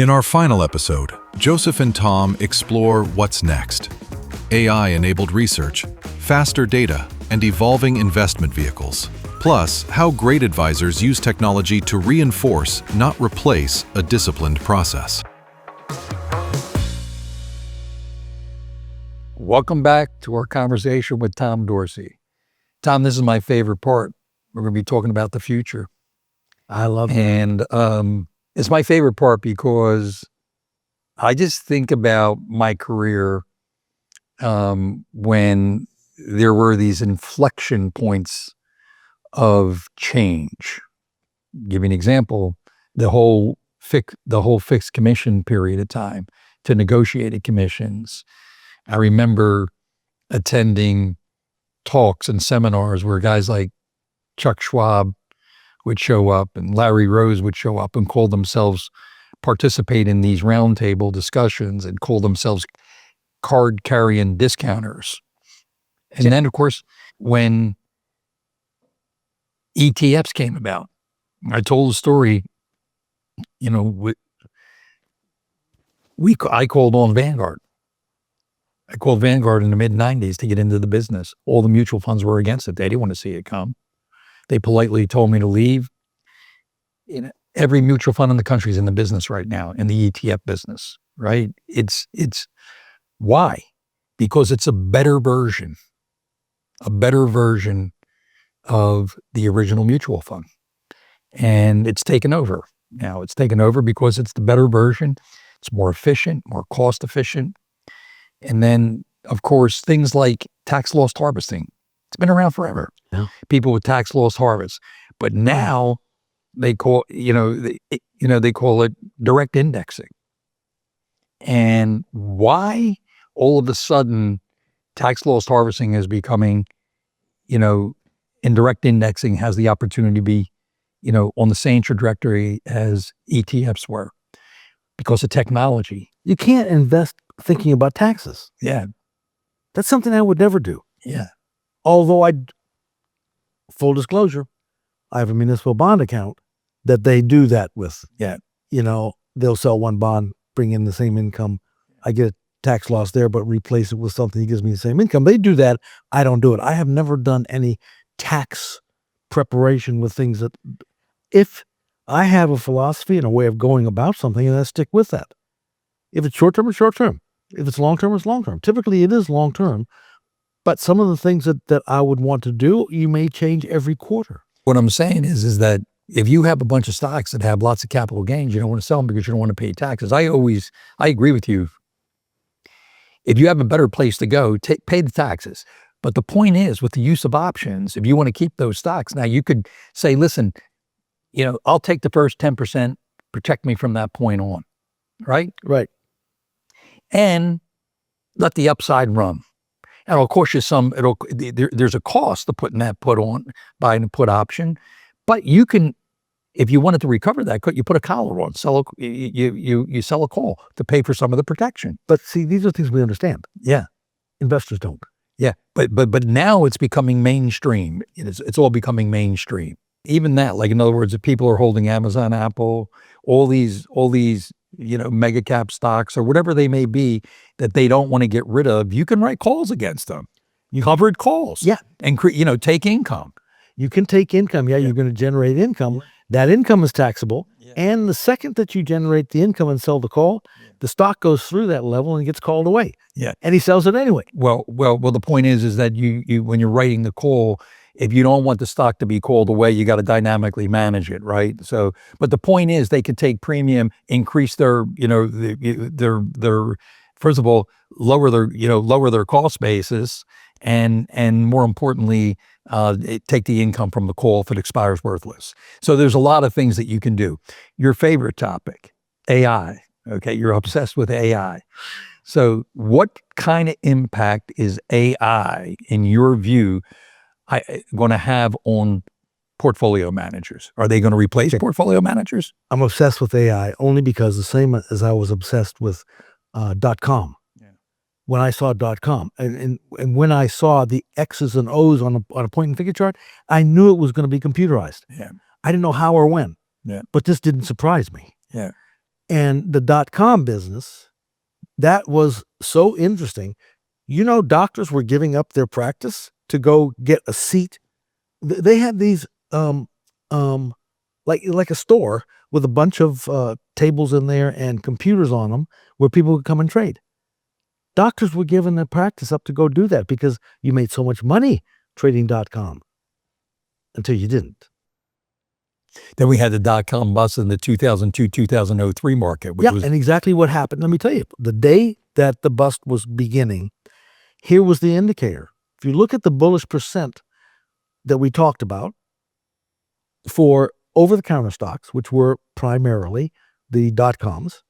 In our final episode, Joseph and Tom explore what's next. AI-enabled research, faster data, and evolving investment vehicles. Plus, how great advisors use technology to reinforce, not replace, a disciplined process. Welcome back to our conversation with Tom Dorsey. Tom, this is my favorite part. We're going to be talking about the future. I love it. And it's my favorite part because I just think about my career when there were these inflection points of change. Give you an example, the whole fixed commission period of time to negotiated commissions. I remember attending talks and seminars where guys like Chuck Schwab would show up and Larry Rose would show up and participate in these roundtable discussions and call themselves card-carrying discounters. And then, of course, when ETFs came about, I told the story, I called on Vanguard. I called Vanguard in the mid-90s to get into the business. All the mutual funds were against it. They didn't want to see it come. They politely told me to leave. Every mutual fund in the country is in the business right now, in the ETF business, right? It's why? Because it's a better version of the original mutual fund. And it's taken over. Now it's taken over because it's the better version. It's more efficient, more cost efficient. And then, of course, things like tax loss harvesting. It's been around forever. Yeah. People with tax loss harvest. But now they call, they call it direct indexing. And why all of a sudden tax loss harvesting is becoming, and direct indexing has the opportunity to be, on the same trajectory as ETFs were because of technology. You can't invest thinking about taxes. Yeah. That's something I would never do. Yeah. Although full disclosure, I have a municipal bond account that they do that with. Yeah. They'll sell one bond, bring in the same income. I get a tax loss there, but replace it with something that gives me the same income. They do that. I don't do it. I have never done any tax preparation with things that, if I have a philosophy and a way of going about something, and I stick with that. If it's short-term, it's short-term. If it's long-term, it's long-term. Typically, it is long-term. But some of the things that I would want to do, you may change every quarter. What I'm saying is that if you have a bunch of stocks that have lots of capital gains, you don't want to sell them because you don't want to pay taxes. I agree with you. If you have a better place to go, pay the taxes. But the point is, with the use of options, if you want to keep those stocks, now you could say, listen, I'll take the first 10%, protect me from that point on, right? Right. And let the upside run. And it'll cost you there's a cost to putting that put on, buying a put option. But you can, if you wanted to recover that, you put a collar on, you sell a call to pay for some of the protection. But see, these are things we understand. Yeah. Investors don't. Yeah. But now it's becoming mainstream. It's all becoming mainstream. Even that, like in other words, if people are holding Amazon, Apple, all these mega cap stocks or whatever they may be that they don't want to get rid of, you can write calls against them. Covered calls. Yeah. And take income. You can take income. Yeah, you're going to generate income. Yeah. That income is taxable. Yeah. And the second that you generate the income and sell the call, the stock goes through that level and gets called away. Yeah. And he sells it anyway. Well, the point is that you when you're writing the call, if you don't want the stock to be called away, you got to dynamically manage it, right? So, but the point is they could take premium, increase their first of all, lower their cost basis, and more importantly, take the income from the call if it expires worthless. So there's a lot of things that you can do. Your favorite topic, AI. Okay, you're obsessed with AI. So what kind of impact is AI, in your view, going to have on portfolio managers? Are they going to replace portfolio managers? I'm obsessed with AI only because the same as I was obsessed with .com. Yeah. When I saw .com and when I saw the X's and O's on a point and figure chart, I knew it was going to be computerized. Yeah. I didn't know how or when. Yeah. But this didn't surprise me. Yeah. And the dot-com business, that was so interesting. You know, doctors were giving up their practice to go get a seat. They had these like a store with a bunch of tables in there and computers on them where people could come and trade. Doctors were giving their practice up to go do that because you made so much money trading .com until you didn't. Then we had the dot-com bust in the 2002, 2003 market. Which was, and exactly what happened. Let me tell you, the day that the bust was beginning, here was the indicator. If you look at the bullish percent that we talked about for over-the-counter stocks, which were primarily the dot-coms,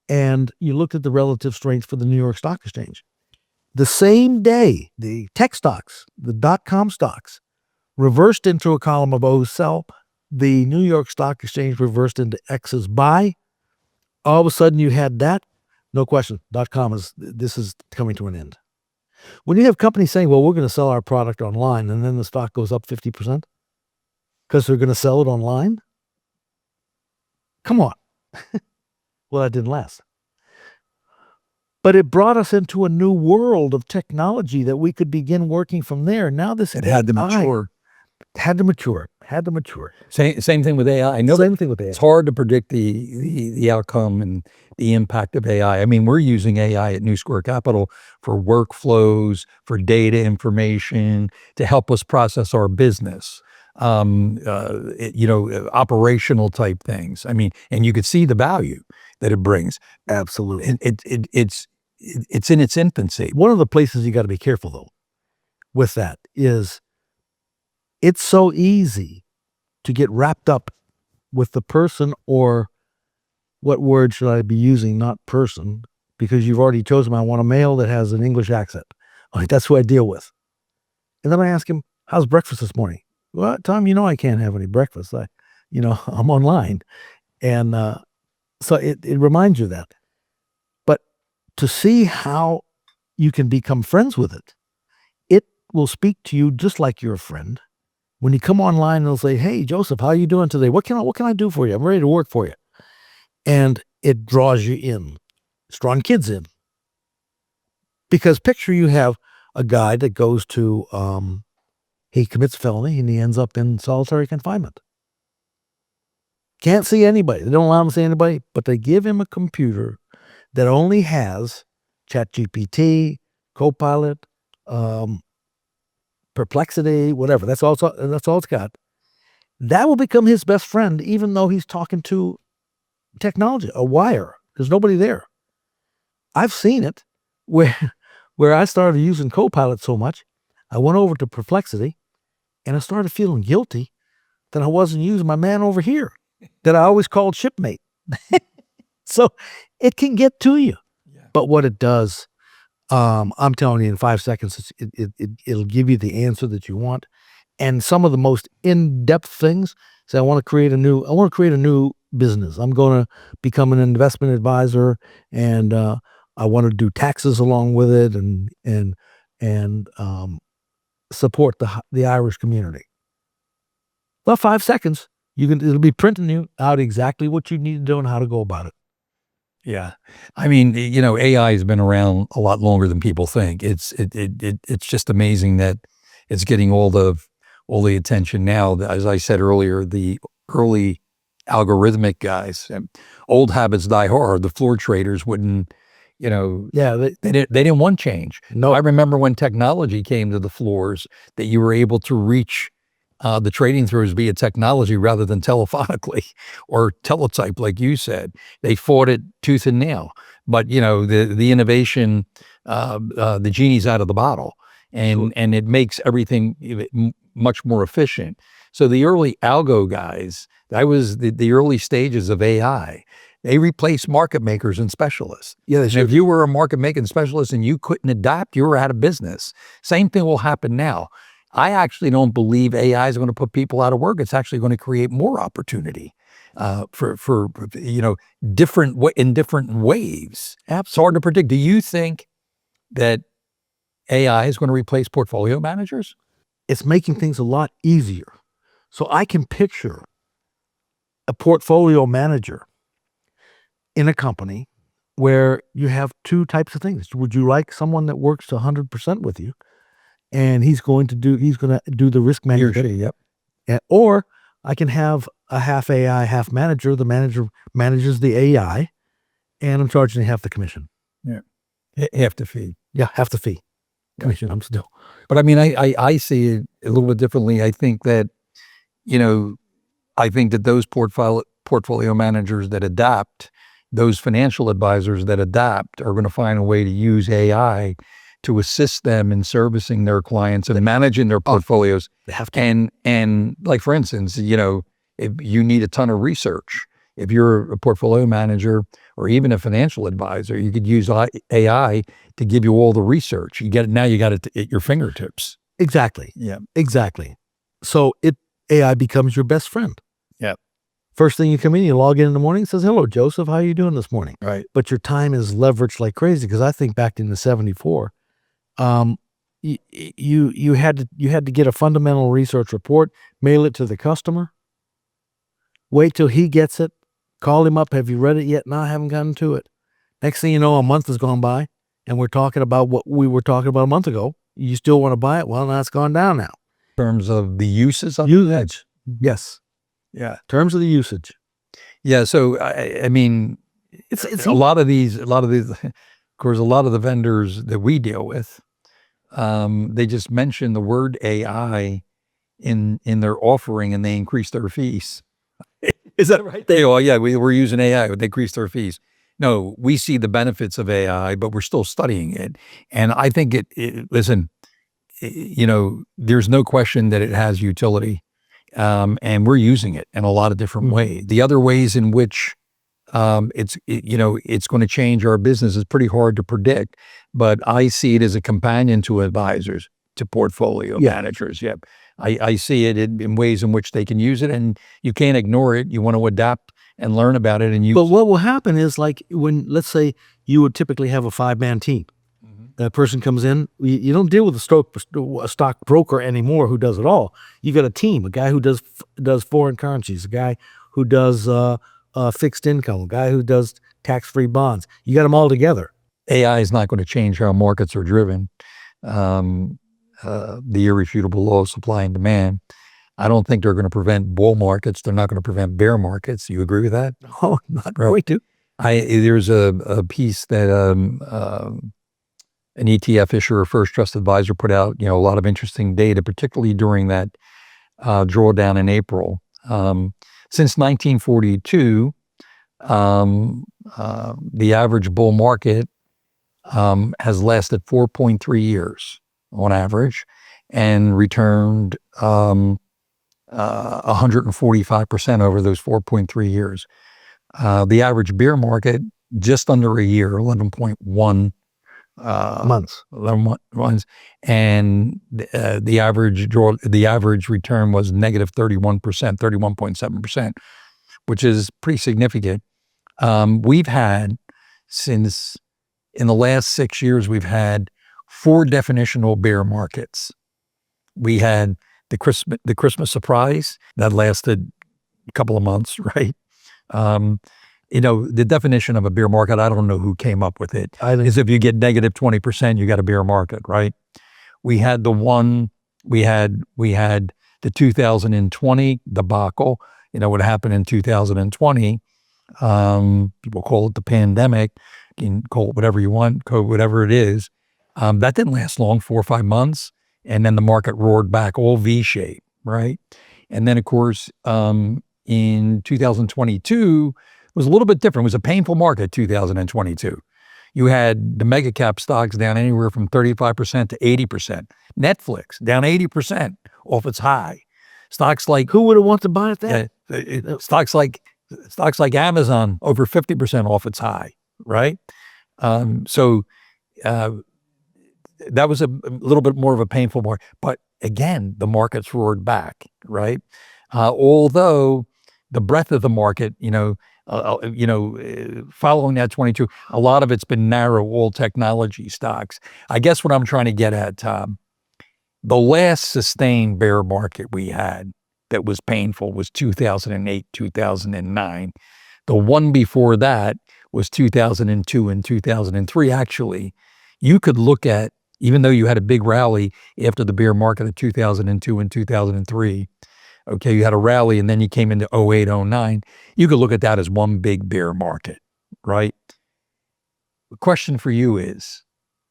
and you looked at the relative strength for the New York Stock Exchange, the same day, the tech stocks, the dot-com stocks, reversed into a column of O's sell. The New York Stock Exchange reversed into X's buy. All of a sudden you had that. No question, .com this is coming to an end. When you have companies saying, well, we're going to sell our product online, and then the stock goes up 50% because they're going to sell it online. Come on. Well, that didn't last. But it brought us into a new world of technology that we could begin working from there. Now this it had to mature. Had to mature. Same thing with AI. I know same thing with AI. It's hard to predict the outcome and the impact of AI. I mean, we're using AI at New Square Capital for workflows, for data information, to help us process our business, operational type things. I mean, and you could see the value that it brings. Absolutely. It's in its infancy. One of the places you got to be careful, though, with that is it's so easy to get wrapped up with the person, or what word should I be using, not person, because you've already chosen, I want a male that has an English accent. Like, that's who I deal with. And then I ask him, how's breakfast this morning? Well, Tom, I can't have any breakfast. I'm online. And so it reminds you of that. But to see how you can become friends with it, it will speak to you just like you're a friend. When you come online, they'll say, hey, Joseph, how are you doing today? What can I do for you? I'm ready to work for you. And it draws you in. It's drawing kids in. Because picture you have a guy that goes to, he commits felony and he ends up in solitary confinement. Can't see anybody. They don't allow him to see anybody, but they give him a computer that only has ChatGPT, Copilot, Perplexity, whatever. That's all it's got. That will become his best friend, even though he's talking to technology, a wire. There's nobody there. I've seen it where I started using Copilot so much, I went over to Perplexity, and I started feeling guilty that I wasn't using my man over here that I always called shipmate. So it can get to you. Yeah. But what it does, I'm telling you, in 5 seconds, it'll give you the answer that you want. And some of the most in-depth things, say, I want to create a new business. I'm going to become an investment advisor, and I want to do taxes along with it, and support the Irish community. Well, 5 seconds, it'll be printing you out exactly what you need to do and how to go about it. Yeah. I mean, AI has been around a lot longer than people think. It's just amazing that it's getting all the attention now. As I said earlier, the early algorithmic guys, old habits die hard. The floor traders wouldn't, they didn't want change. No. I remember when technology came to the floors that you were able to reach the trading throws via technology rather than telephonically or teletype, like you said. They fought it tooth and nail. But the innovation, the genie's out of the bottle, and it makes everything much more efficient. So the early algo guys, that was the early stages of AI. They replaced market makers and specialists. Yeah, and if you were a market making specialist and you couldn't adapt, you were out of business. Same thing will happen now. I actually don't believe AI is going to put people out of work. It's actually going to create more opportunity for different waves. It's hard to predict. Do you think that AI is going to replace portfolio managers? It's making things a lot easier. So I can picture a portfolio manager in a company where you have two types of things. Would you like someone that works 100% with you, and he's going to do the risk He or management? she, yep. Or I can have a half AI, half manager. The manager manages the AI, and I'm charging half the commission. Yeah. Half the fee. Yeah, half the fee. Commission, I'm still. But I mean, I see it a little bit differently. I think that, those portfolio managers that adapt, those financial advisors that adapt are going to find a way to use AI to assist them in servicing their clients and managing their portfolios. They have to. And like, for instance, if you need a ton of research, if you're a portfolio manager or even a financial advisor, you could use AI to give you all the research. You got it at your fingertips. Exactly. Yeah. Exactly. So AI becomes your best friend. Yeah. First thing you come in, you log in the morning, it says, "Hello, Joseph, how are you doing this morning?" Right. But your time is leveraged like crazy, because I think back in the 74, you had to get a fundamental research report, mail it to the customer, wait till he gets it, call him up, "Have you read it yet?" "No, I haven't gotten to it." Next thing you know, a month has gone by, and we're talking about what we were talking about a month ago. You still want to buy it? Well, now it's gone down now. In terms of the uses of Usage. Yes. Yeah. Terms of the usage. Yeah. So, I mean, It's a lot of these, of course, a lot of the vendors that we deal with, they just mention the word AI in their offering and they increase their fees. Is that right? We're using AI, but they increase their fees. No, we see the benefits of AI, but we're still studying it. And I think there's no question that it has utility. And we're using it in a lot of different ways. The other ways in which it's going to change our business is pretty hard to predict, but I see it as a companion to advisors, to portfolio managers. Yep. I see it in ways in which they can use it, and you can't ignore it. You want to adapt and learn about it. But what will happen is, like, when, let's say you would typically have a 5-man team. That person comes in, you don't deal with a stockbroker anymore who does it all. You got a team, a guy who does foreign currencies, a guy who does fixed income, a guy who does tax-free bonds. You got them all together. AI is not going to change how markets are driven. The irrefutable law of supply and demand. I don't think they're going to prevent bull markets. They're not going to prevent bear markets. You agree with that? Oh, not going to. There's a piece that an ETF issuer, First Trust Advisor, put out, a lot of interesting data, particularly during that drawdown in April. Since 1942, the average bull market has lasted 4.3 years on average and returned 145% over those 4.3 years. The average bear market, just under a year, 11.1 months, 11 months, and the average return was negative 31%, 31.7%, which is pretty significant. We've had, since in the last 6 years, we've had 4 definitional bear markets. We had the Christmas surprise that lasted a couple of months, right? The definition of a bear market, I don't know who came up with it, is if you get negative 20%, you got a bear market, right? We had the 2020 debacle, what happened in 2020. People call it the pandemic. You can call it whatever you want, code whatever it is. That didn't last long, 4 or 5 months. And then the market roared back, all V-shaped, right? And then, of course, in 2022, it was a little bit different. It was a painful market, 2022. You had the mega cap stocks down anywhere from 35% to 80%. Netflix down 80% off its high. Stocks like, who would have wanted to buy at that? Stocks like Amazon over 50% off its high, right? That was a little bit more of a painful market. But again, the markets roared back, right? Although the breadth of the market, following that 22, a lot of it's been narrow, all technology stocks. I guess what I'm trying to get at, Tom, the last sustained bear market we had that was painful was 2008, 2009. The one before that was 2002 and 2003. Actually, you could look at, even though you had a big rally after the bear market of 2002 and 2003, okay, you had a rally and then you came into 08, 09, you could look at that as one big bear market, right? The question for you is,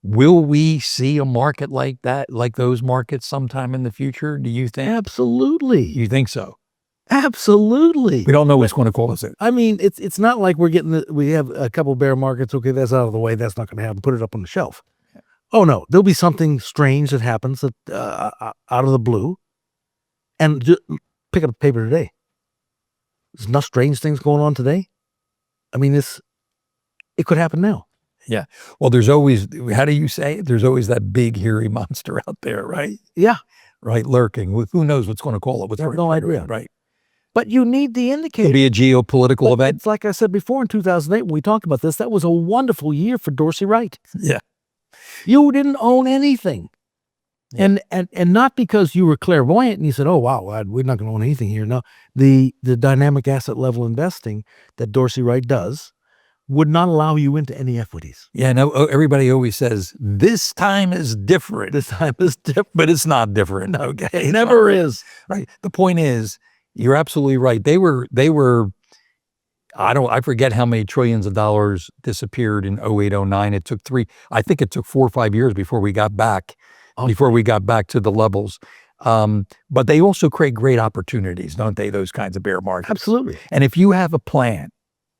will we see a market like that, like those markets sometime in the future? Do you think? Absolutely. You think so? Absolutely. We don't know what's going to cause it. I mean, it's not like we have a couple bear markets. Okay, that's out of the way. That's not going to happen. Put it up on the shelf. Oh no, there'll be something strange that happens that, out of the blue. And just pick up the paper today. There's enough strange things going on today. I mean, it could happen now. Yeah. Well, there's always, how do you say it? There's always that big hairy monster out there, right? Yeah. Right. Lurking. Who knows what's going to call it? I have no idea. Right. But you need the indicator. It'll be a geopolitical event. It's like I said before in 2008 when we talked about this, that was a wonderful year for Dorsey Wright. Yeah. You didn't own anything. Yeah. And not because you were clairvoyant and you said, oh, wow, we're not going to own anything here. No, the dynamic asset level investing that Dorsey Wright does would not allow you into any equities. Yeah, no, everybody always says, this time is different. This time is different. But it's not different, okay? It never is. Right. The point is, you're absolutely right. They were, I forget how many trillions of dollars disappeared in 08, 09. It took I think it took 4 or 5 years before we got back, to the levels. But they also create great opportunities, don't they? Those kinds of bear markets. Absolutely. And if you have a plan,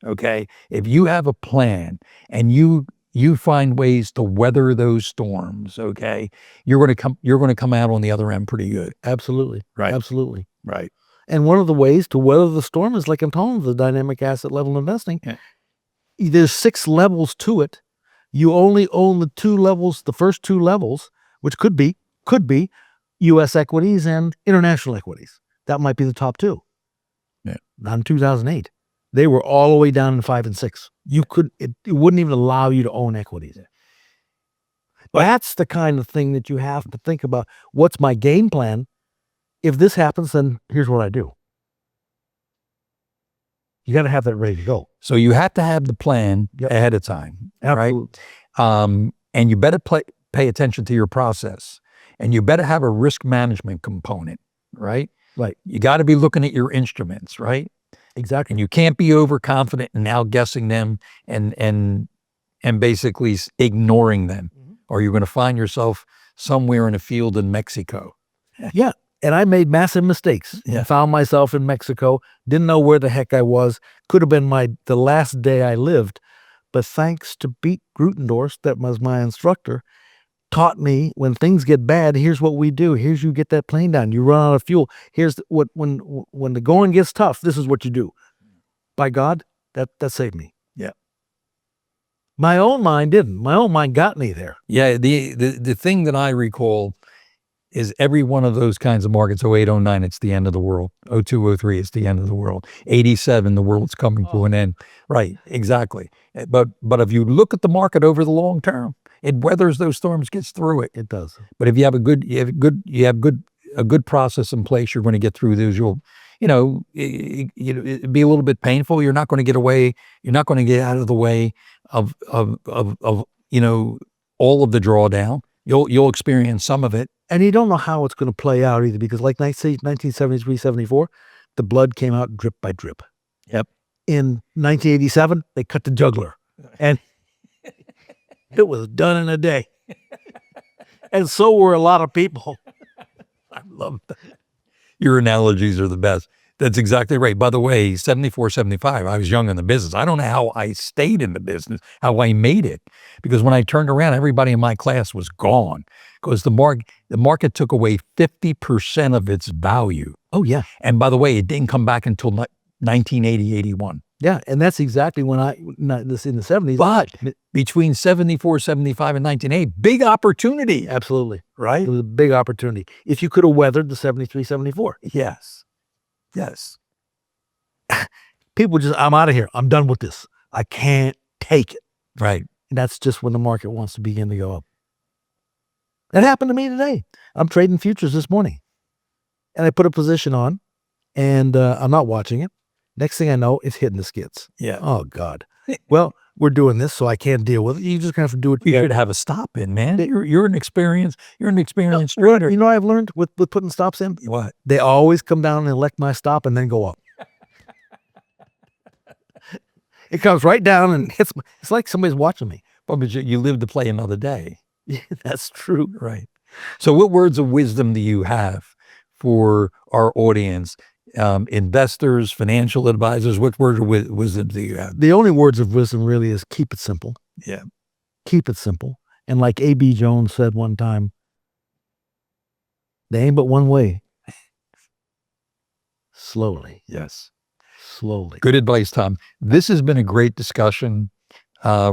okay, if you have a plan and you find ways to weather those storms, okay, you're going to come out on the other end pretty good. Absolutely. Right. Absolutely. Right. And one of the ways to weather the storm is, like I'm telling you, the dynamic asset level investing. Yeah. There's 6 levels to it. You only own the first 2 levels, which could be U.S. equities and international equities. That might be the top 2. Yeah. Not in 2008. They were all the way down in 5 and 6. It wouldn't even allow you to own equities. That's the kind of thing that you have to think about. What's my game plan? If this happens, then here's what I do. You got to have that ready to go. So you have to have the plan ahead of time, Absolutely. right? And you better pay attention to your process, and you better have a risk management component, right? Right. You got to be looking at your instruments, right? Exactly. And you can't be overconfident and outguessing them and basically ignoring them, or you're going to find yourself somewhere in a field in Mexico. Yeah. And I made massive mistakes. Yeah. Found myself in Mexico. Didn't know where the heck I was. Could have been the last day I lived. But thanks to Pete Grutendorf, that was my instructor, taught me when things get bad, here's what we do. Here's you get that plane down. You run out of fuel. Here's when the going gets tough, this is what you do. By God, that saved me. Yeah. My own mind didn't. My own mind got me there. Yeah. The thing that I recall is every one of those kinds of markets, 08, 09, it's the end of the world. 02, 03, it's the end of the world. 87, the world's coming to an end. Right, exactly. But if you look at the market over the long term, it weathers those storms, gets through it. It does. But if you have a good process in place, you're going to get through those. It'd be a little bit painful. You're not going to get away. You're not going to get out of the way of all of the drawdown. You'll experience some of it. And you don't know how it's going to play out either, because like 1973, 74, the blood came out drip by drip. Yep. In 1987, they cut the jugular. And it was done in a day. And so were a lot of people. I love that. Your analogies are the best. That's exactly right. By the way, 74, 75, I was young in the business. I don't know how I stayed in the business, how I made it. Because when I turned around, everybody in my class was gone. Because the market took away 50% of its value. Oh, yeah. And by the way, it didn't come back until 1980, 81. Yeah, and that's exactly when in the 70s. But between 74, 75, and 1980, big opportunity. Absolutely. Right? It was a big opportunity. If you could have weathered the 73, 74. Yes. Yes. People I'm out of here. I'm done with this. I can't take it. Right. And that's just when the market wants to begin to go up. That happened to me today. I'm trading futures this morning. And I put a position on, and I'm not watching it. Next thing I know, it's hitting the skids. Yeah. Oh, God. Well, we're doing this, so I can't deal with it. You just gonna have to do it. You should have a stop in, man. You're an experienced You trader. know what I've learned with putting stops in? What? They always come down and elect my stop and then go up. It comes right down and hits. It's like somebody's watching me. But you live to play another day. Yeah, that's true. Right. So what words of wisdom do you have for our audience? Investors, financial advisors, what words of wisdom do you have? The only words of wisdom really is keep it simple. Yeah. Keep it simple. And like A.B. Jones said one time, there ain't but one way. Slowly. Yes. Slowly. Good advice, Tom. This has been a great discussion.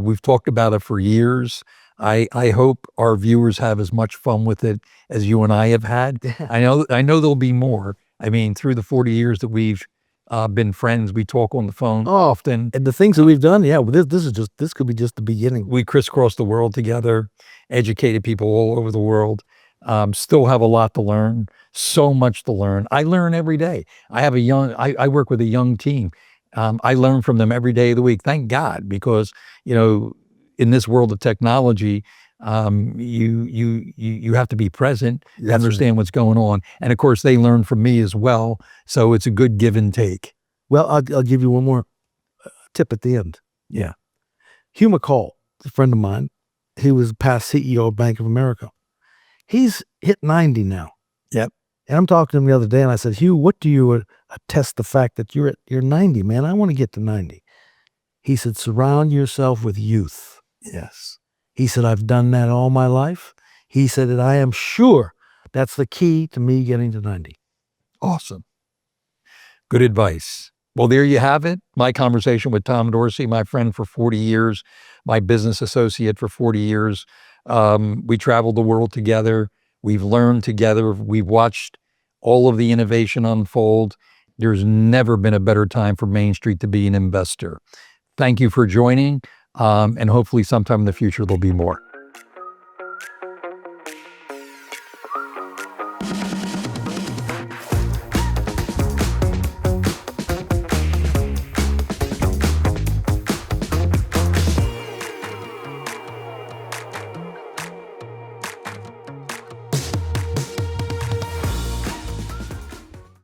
We've talked about it for years. I hope our viewers have as much fun with it as you and I have had. I know there'll be more. I mean, through the 40 years that we've been friends, we talk on the phone often. And the things that we've done, yeah, well, this could be just the beginning. We crisscrossed the world together, educated people all over the world. Still have a lot to learn, so much to learn. I learn every day. I work with a young team. I learn from them every day of the week. Thank God, because, in this world of technology, you have to be present, understand what's going on. And of course, they learn from me as well. So it's a good give and take. Well, I'll give you one more tip at the end. Yeah. Hugh McCall, a friend of mine, he was past CEO of Bank of America. He's hit 90 now. Yep. And I'm talking to him the other day and I said, Hugh, what do you attest the fact that you're 90, man? I want to get to 90. He said, surround yourself with youth. Yes. He said, I've done that all my life. He said that I am sure that's the key to me getting to 90. Awesome. Good advice. Well, there you have it. My conversation with Tom Dorsey, my friend for 40 years, my business associate for 40 years. We traveled the world together. We've learned together. We've watched all of the innovation unfold. There's never been a better time for Main Street to be an investor. Thank you for joining. And hopefully sometime in the future, there'll be more.